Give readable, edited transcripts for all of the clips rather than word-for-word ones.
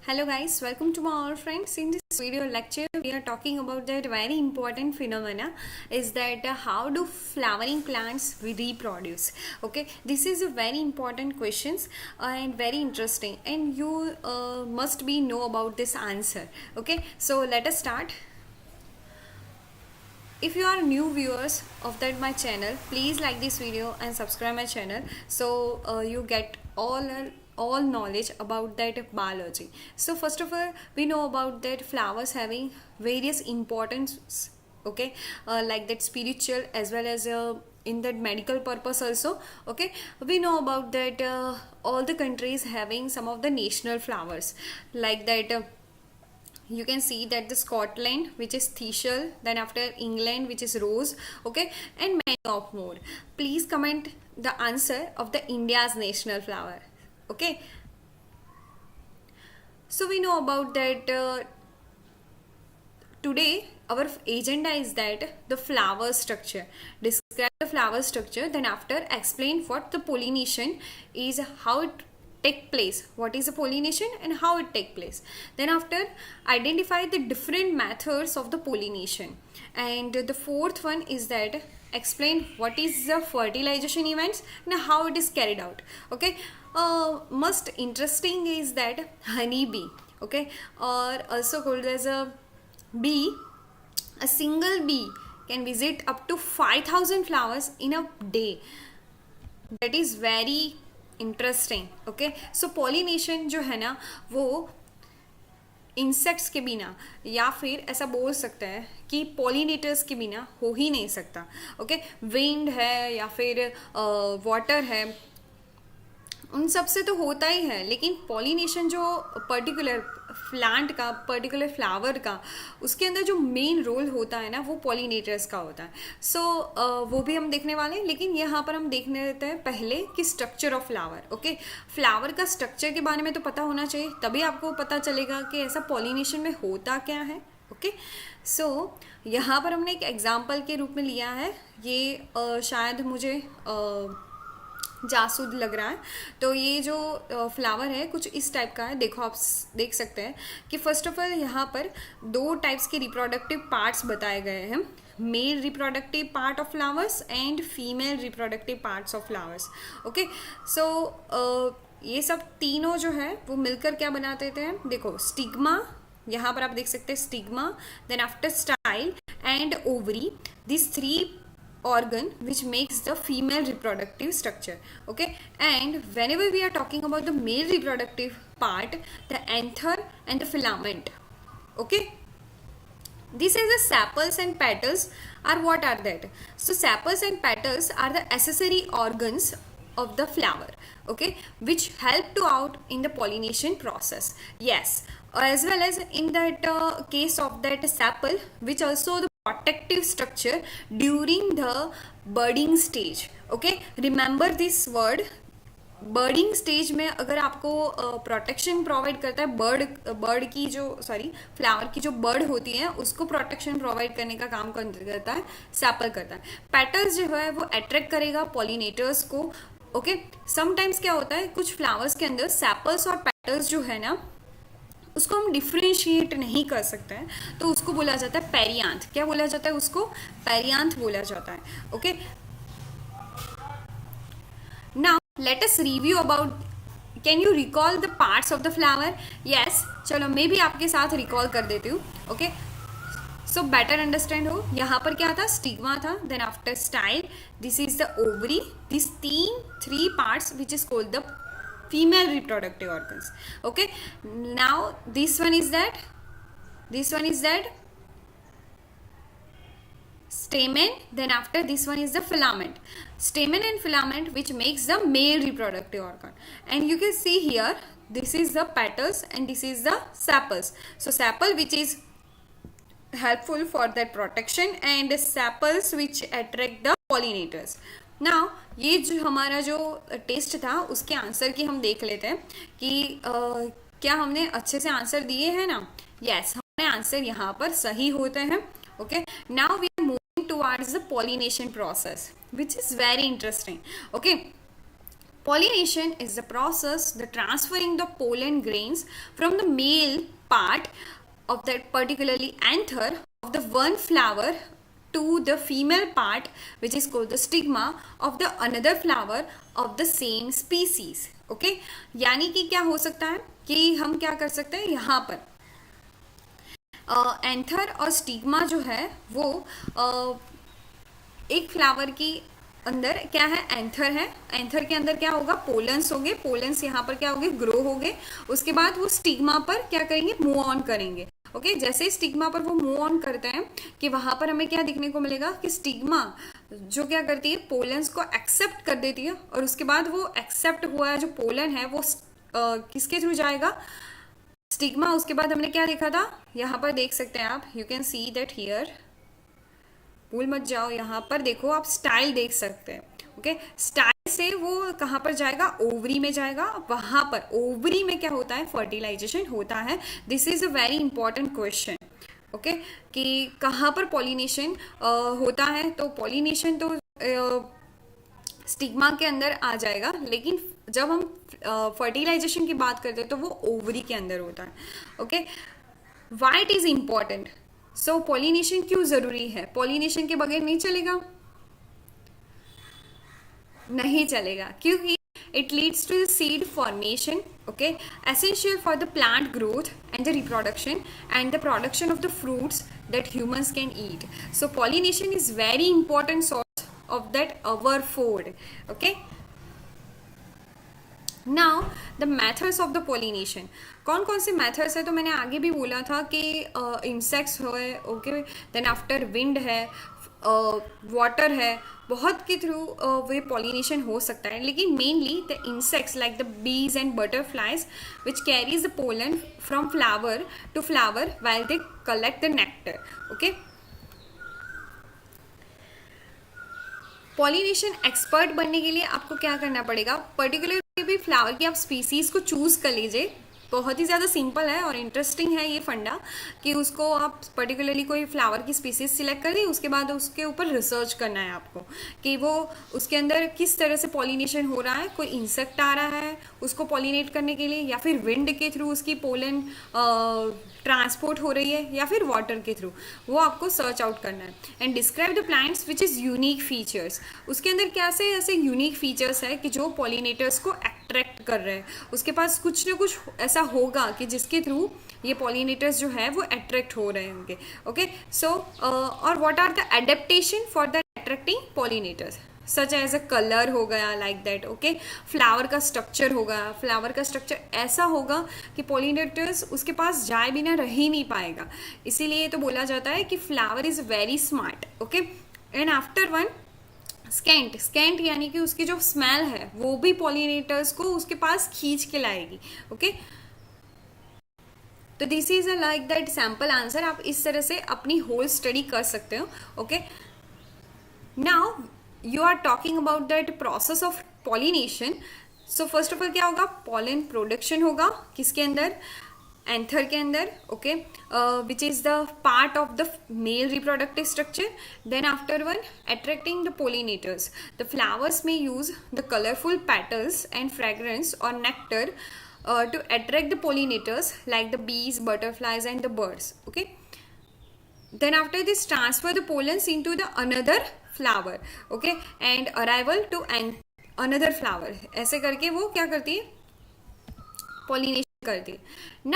Hello guys, welcome to my all friends. In this video lecture, we are talking about that very important phenomena is that how do flowering plants reproduce? Okay, this is a very important questions and very interesting, and you must be know about this answer. Okay, so let us start. If you are new viewers of that my channel, please like this video and subscribe my channel so you get all knowledge about that biology. So first of all, we know about that flowers having various importance. Okay, like that spiritual as well as in that medical purpose also. Okay, we know about that all the countries having some of the national flowers like that. You can see that the Scotland, which is Thistle, then after England, which is Rose, okay, and many of more. Please comment the answer of the India's national flower. Okay, so we know about that today our agenda is that the flower structure, describe the flower structure, then after explain what the pollination is, how it take place, what is the pollination and how it take place, then after identify the different methods of the pollination, and the fourth one is that explain what is the fertilization events and how it is carried out. Okay, most interesting is that honey bee, okay, or also called as a bee. A single bee can visit up to 5,000 flowers in a day. That is very interesting. Okay, so pollination जो है ना वो insects के बिना या फिर ऐसा बोल सकते हैं कि पॉलिनेटर्स के बिना हो ही नहीं सकता. ओके, विंड है या फिर वाटर है, उन सब से तो होता ही है, लेकिन पॉलिनेशन जो पर्टिकुलर प्लांट का, पर्टिकुलर फ्लावर का, उसके अंदर जो मेन रोल होता है ना वो पॉलिनेटर्स का होता है. सो वो भी हम देखने वाले हैं, लेकिन यहाँ पर हम देखने देते हैं पहले कि structure of flower. Okay, flower का स्ट्रक्चर के बारे में तो पता होना चाहिए, तभी आपको पता चलेगा कि ऐसा पॉलिनेशन में होता क्या है. ओके, सो यहाँ पर हमने एक एग्जाम्पल के रूप में लिया है, ये शायद मुझे जासूद लग रहा है. तो ये जो फ्लावर है कुछ इस टाइप का है. देखो, आप देख सकते हैं कि फर्स्ट ऑफ ऑल यहाँ पर दो टाइप्स के रिप्रोडक्टिव पार्ट्स बताए गए हैं, male reproductive part of flowers and female reproductive parts of flowers. Okay, so ये सब तीनों जो है वो मिलकर क्या बना देते हैं. देखो, स्टिग्मा, यहाँ पर आप देख सकते हैं stigma, then after style and ovary, this three organ which makes the female reproductive structure. Okay, and whenever we are talking about the male reproductive part, the anther and the filament. Okay, this is the sepals and petals are what are that. So sepals and petals are the accessory organs of the flower, okay, which help to out in the pollination process. Yes, as well as in that case of that sepal, which also the protective structure during the budding stage. Okay, remember this word. Budding stage में अगर आपको protection provide करता है, bird की जो flower की जो bird होती है उसको प्रोटेक्शन प्रोवाइड करने का काम करता है सैपल करता है. पेटल्स जो है वो अट्रैक्ट करेगा पॉलिनेटर्स को. ओके, समटाइम्स क्या होता है कुछ फ्लावर्स के अंदर सैपल्स और पेटल्स जो है ना उसको हम डिफ्रेंशिएट नहीं कर सकते हैं, तो उसको बोला जाता है पेरियांथ. क्या बोला जाता है उसको? पेरियांथ बोला जाता है. Okay, now let us review about, can you recall the parts of the flower? Yes, चलो मैं भी आपके साथ रिकॉल कर देती हूँ. ओके, सो बेटर अंडरस्टैंड हो. यहाँ पर क्या था? स्टिग्मा था, then after style, this is the ovary, this three parts which is called the female reproductive organs. Okay, now this one is that stamen, then after this one is the filament. Stamen and filament which makes the male reproductive organ, and you can see here this is the petals and this is the sepals. So sepal which is helpful for that protection and sepals which attract the pollinators. Now ये जो हमारा जो test था उसके answer की हम देख लेते हैं कि क्या हमने अच्छे से आंसर दिए हैं ना. यस, हमने आंसर यहाँ पर सही होते हैं. Okay, now we are moving towards the pollination process which is very interesting. Okay, Pollination is the process the transferring the pollen grains from the male part of that particularly anther of the one flower to the female part, which is called the stigma of the another flower of the same species. Okay यानी कि क्या हो सकता है कि हम क्या कर सकते हैं यहाँ पर एंथर और स्टिग्मा जो है वो एक फ्लावर की अंदर क्या है, एंथर है, एंथर के अंदर क्या होगा, पोलन्स होंगे, पोलन्स यहाँ पर क्या होंगे, ग्रो होंगे, उसके बाद वो स्टिग्मा पर क्या करेंगे, मूव ऑन करेंगे. ओके जैसे स्टिग्मा पर वो मूव ऑन करते हैं कि वहां पर हमें क्या दिखने को मिलेगा कि स्टिग्मा जो क्या करती है, पोलन्स को एक्सेप्ट कर देती है और उसके बाद वो एक्सेप्ट हुआ है जो पोलन है वो किसके थ्रू जाएगा, स्टिग्मा. उसके बाद हमने क्या देखा था, यहाँ पर देख सकते हैं आप, you can see that here, भूल मत जाओ, यहाँ पर देखो आप स्टाइल देख सकते हैं. ओके स्टाइल से वो कहाँ पर जाएगा, ओवरी में जाएगा. वहां पर ओवरी में क्या होता है, फर्टिलाइजेशन होता है. This is a very important question. Okay कि कहाँ पर पॉलिनेशन होता है, तो पॉलिनेशन तो स्टिग्मा के अंदर आ जाएगा, लेकिन जब हम फर्टिलाइजेशन की बात करते हैं तो वो ओवरी के अंदर होता है. Okay why it is important, so pollination क्यों जरूरी है, पॉलिनेशन के बगैर नहीं चलेगा, नहीं चलेगा, क्योंकि it leads to the seed formation, okay, essential for the plant growth and the reproduction and the production of the fruits that humans can eat. So pollination is very important source of that our food. Okay, now the methods of the pollination. कौन कौन से methods है, तो मैंने आगे भी बोला था कि इंसेक्ट्स है, ओके, देन आफ्टर विंड है, वाटर है, बहुत के थ्रू वे पॉलिनेशन हो सकता है, लेकिन mainly the insects like the bees and butterflies which carries the pollen from flower to flower while they collect the nectar. Okay pollination expert बनने के लिए आपको क्या करना पड़ेगा, पर्टिकुलर भी फ्लावर की आप स्पीसीज को चूज कर लीजिए. बहुत ही ज़्यादा सिंपल है और इंटरेस्टिंग है ये फंडा कि उसको आप पर्टिकुलरली कोई फ्लावर की स्पीसीज सिलेक्ट कर दी, उसके बाद उसके ऊपर रिसर्च करना है आपको कि वो उसके अंदर किस तरह से पॉलिनेशन हो रहा है, कोई इंसेक्ट आ रहा है उसको पॉलिनेट करने के लिए, या फिर विंड के थ्रू उसकी पोलन ट्रांसपोर्ट हो रही है, या फिर वाटर के थ्रू, वो आपको सर्च आउट करना है. And describe the plants which is unique features, उसके अंदर क्या से ऐसे यूनिक फीचर्स है कि जो पॉलिनेटर्स को अट्रैक्ट कर रहे हैं, उसके पास कुछ ना कुछ ऐसा होगा कि जिसके थ्रू ये पॉलिनेटर्स जो है वो अट्रैक्ट हो रहे होंगे. ओके सो और what are the adaptation for the attracting pollinators, such as a colour हो गया लाइक दैट. ओके फ्लावर का स्ट्रक्चर होगा, फ्लावर का स्ट्रक्चर ऐसा होगा कि पॉलिनेटर्स उसके पास जाए बिना रह ही नहीं पाएगा, इसीलिए तो बोला जाता है कि flower is very smart. Okay and after one scent, scent यानी कि उसकी जो स्मेल है वो भी पॉलिनेटर्स को उसके पास खींच के लाएगी. ओके तो this is a like that sample answer, आप इस तरह से अपनी होल स्टडी कर सकते हो. Okay now you are talking about that process of pollination. So first of all क्या होगा, पॉलन प्रोडक्शन होगा किसके अंदर, एंथर के अंदर. Okay which is the part of the male reproductive structure. Then after one attracting the pollinators, the flowers में use the colourful petals and fragrance और nectar to attract the pollinators like the bees, butterflies and the birds. Okay then after this transfer the pollens into the another flower. Okay and arrival to another flower, ऐसे करके वो क्या करती है, pollination करती है.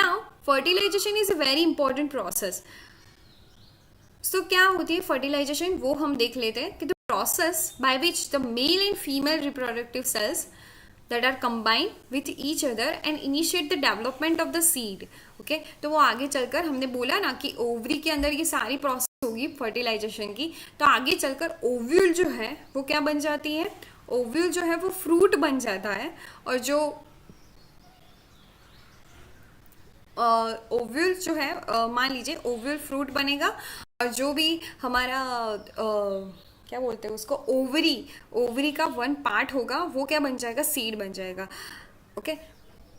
now fertilization is a very important process. so क्या होती है fertilization, वो हम देख लेते हैं कि the process by which the male and female reproductive cells that are combined with each other and initiate the development of the seed. okay तो वो आगे चलकर हमने बोला ना कि ओवरी के अंदर ये सारी प्रोसेस होगी फर्टिलाइजेशन की, तो आगे चलकर ओव्यूल जो है वो क्या बन जाती है, ओव्यूल जो है वो फ्रूट बन जाता है, और जो ओव्यूल जो है मान लीजिए ओव्यूल फ्रूट बनेगा, और जो भी हमारा क्या बोलते हैं उसको, ओवरी, ओवरी का वन पार्ट होगा वो क्या बन जाएगा, सीड बन जाएगा. Okay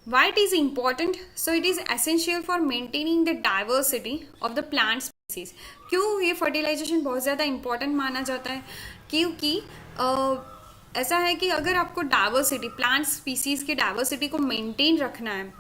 why it is important, so it is essential for maintaining the diversity of the plant species. क्यों ये फर्टिलाइजेशन बहुत ज़्यादा इंपॉर्टेंट माना जाता है, क्योंकि ऐसा है कि अगर आपको डाइवर्सिटी, प्लांट स्पीसीज की डाइवर्सिटी को मेंटेन रखना है,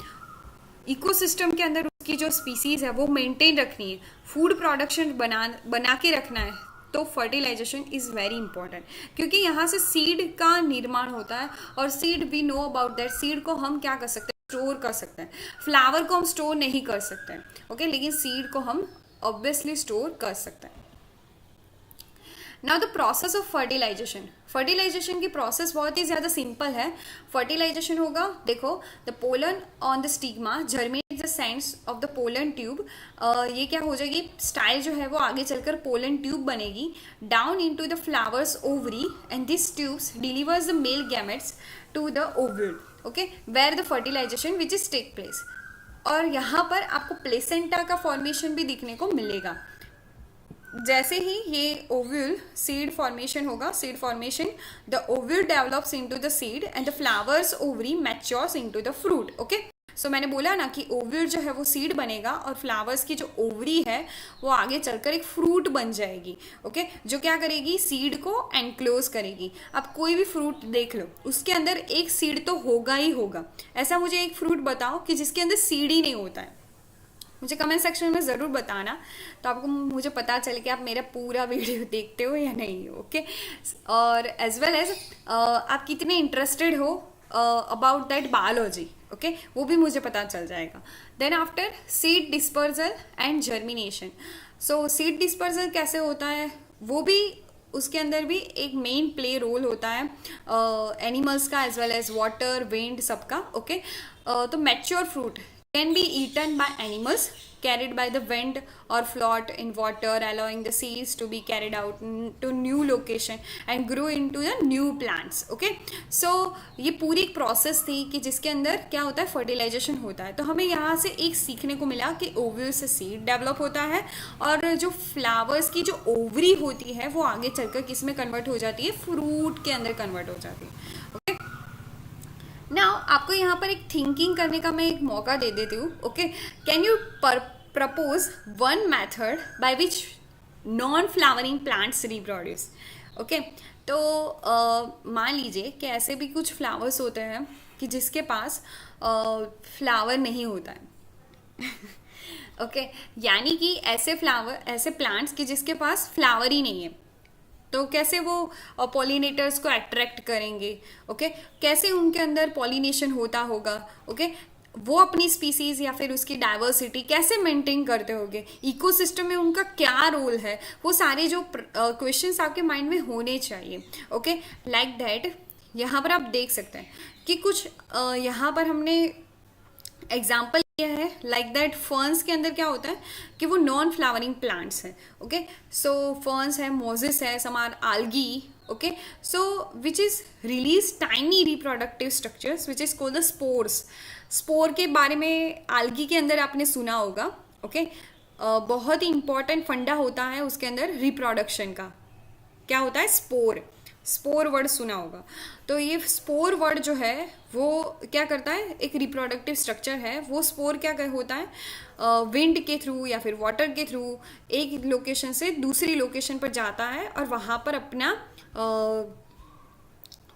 इकोसिस्टम के अंदर उसकी जो स्पीसीज है वो मेंटेन रखनी है, फूड प्रोडक्शन बना के रखना है, तो फर्टिलाइजेशन इज़ वेरी इंपॉर्टेंट, क्योंकि यहाँ से सीड का निर्माण होता है। और seed, we know about that, seed को हम क्या कर सकते हैं, स्टोर कर सकते हैं। फ्लावर को हम स्टोर नहीं कर सकते हैं, ओके, लेकिन सीड को हम ऑब्वियसली स्टोर कर सकते हैं। Now the process of fertilization, fertilization की प्रोसेस बहुत ही ज़्यादा सिंपल है। फर्टिलाइजेशन होगा, देखो, the pollen on the stigma germinate the sends of the pollen tube, ये क्या हो जाएगी, स्टाइल जो है वो आगे चलकर पोलन ट्यूब बनेगी, down into the flowers ovary, and this tubes delivers the male gametes to the ovule, okay, where the fertilization which is take place. और यहाँ पर आपको प्लेसेंटा का फॉर्मेशन भी दिखने को मिलेगा। जैसे ही ये ओव्यूल सीड फॉर्मेशन होगा, seed formation, the ovule develops into the seed and the flowers ovary matures into the fruit, okay. So मैंने बोला ना कि ओव्यूल जो है वो सीड बनेगा और फ्लावर्स की जो ओवरी है वो आगे चलकर एक फ्रूट बन जाएगी, ओके, जो क्या करेगी, सीड को एनक्लोज करेगी। अब कोई भी फ्रूट देख लो, उसके अंदर एक सीड तो होगा ही होगा। ऐसा मुझे एक फ्रूट बताओ कि जिसके अंदर सीड ही नहीं होता है, मुझे कमेंट सेक्शन में ज़रूर बताना, तो आपको मुझे पता चले कि आप मेरा पूरा वीडियो देखते हो या नहीं, ओके। और एज वेल एज आप कितने इंटरेस्टेड हो अबाउट दैट बायोलॉजी, ओके, वो भी मुझे पता चल जाएगा। Then after seed dispersal and germination, so seed dispersal कैसे होता है, वो भी उसके अंदर भी एक मेन प्ले रोल होता है एनिमल्स का as well as water, wind, सबका, ओके। तो mature fruit can be eaten by animals carried by the wind or float in water, allowing the seeds to be carried out to new location and grow into the new plants, okay। so ये पूरी एक process थी कि जिसके अंदर क्या होता है, फर्टिलाइजेशन होता है। तो हमें यहाँ से एक सीखने को मिला कि ओव्यूल से सीड डेवलप होता है और जो फ्लावर्स की जो ओवरी होती है वो आगे चलकर किस में कन्वर्ट हो जाती है, फ्रूट के अंदर कन्वर्ट हो जाती है, ओके। नाउ आपको यहाँ पर एक थिंकिंग करने का मैं एक मौका दे देती हूँ, okay. Can you propose one method by which non flowering plants reproduce, okay. तो मान लीजिए कि ऐसे भी कुछ फ्लावर्स होते हैं कि जिसके पास फ्लावर नहीं होता है ओके, यानी कि ऐसे फ्लावर, ऐसे प्लांट्स कि जिसके पास फ्लावर ही नहीं है, तो कैसे वो पॉलिनेटर्स को अट्रैक्ट करेंगे, ओके, कैसे उनके अंदर पॉलिनेशन होता होगा, ओके, वो अपनी स्पीसीज या फिर उसकी डाइवर्सिटी कैसे मेंटेन करते होंगे, इकोसिस्टम में उनका क्या रोल है, वो सारे जो क्वेश्चंस आपके माइंड में होने चाहिए, ओके। लाइक दैट यहाँ पर आप देख सकते हैं कि कुछ यहाँ पर हमने एग्जाम्पल है, लाइक दैट फर्न्स के अंदर क्या होता है कि वो नॉन फ्लावरिंग प्लांट्स हैं, ओके। सो फर्न्स है, मोजेस है, some are algae, okay. So which is release tiny reproductive structures which is called the spores. Spore के बारे में आल्गी के अंदर आपने सुना होगा, ओके। बहुत ही इंपॉर्टेंट फंडा होता है उसके अंदर रिप्रोडक्शन का, क्या होता है, स्पोर। स्पोर वर्ड सुना होगा, तो ये स्पोर वर्ड जो है वो क्या करता है, एक रिप्रोडक्टिव स्ट्रक्चर है। वो स्पोर क्या होता है, विंड के थ्रू या फिर वाटर के थ्रू एक लोकेशन से दूसरी लोकेशन पर जाता है और वहाँ पर अपना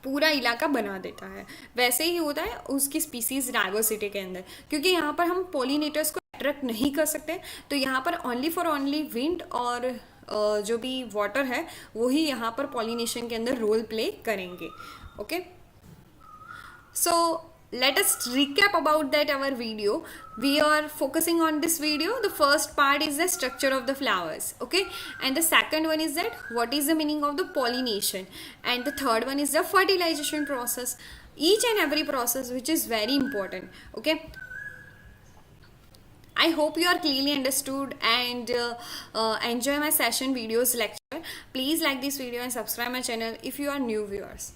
पूरा इलाका बना देता है। वैसे ही होता है उसकी स्पीसीज डाइवर्सिटी के अंदर, क्योंकि यहाँ पर हम पॉलिनेटर्स को अट्रैक्ट नहीं कर सकते, तो यहाँ पर ओनली फॉर ओनली विंड और जो भी वाटर है वही यहाँ पर पॉलिनेशन के अंदर रोल प्ले करेंगे, okay. So let us recap about that our video. We are focusing on this video. The first part is the structure of the flowers, okay, and the second one is that what is the meaning of the pollination, and the third one is the fertilization process. Each and every process which is very important, okay. I hope you are clearly understood and enjoy my session videos lecture. Please like this video and subscribe my channel if you are new viewers.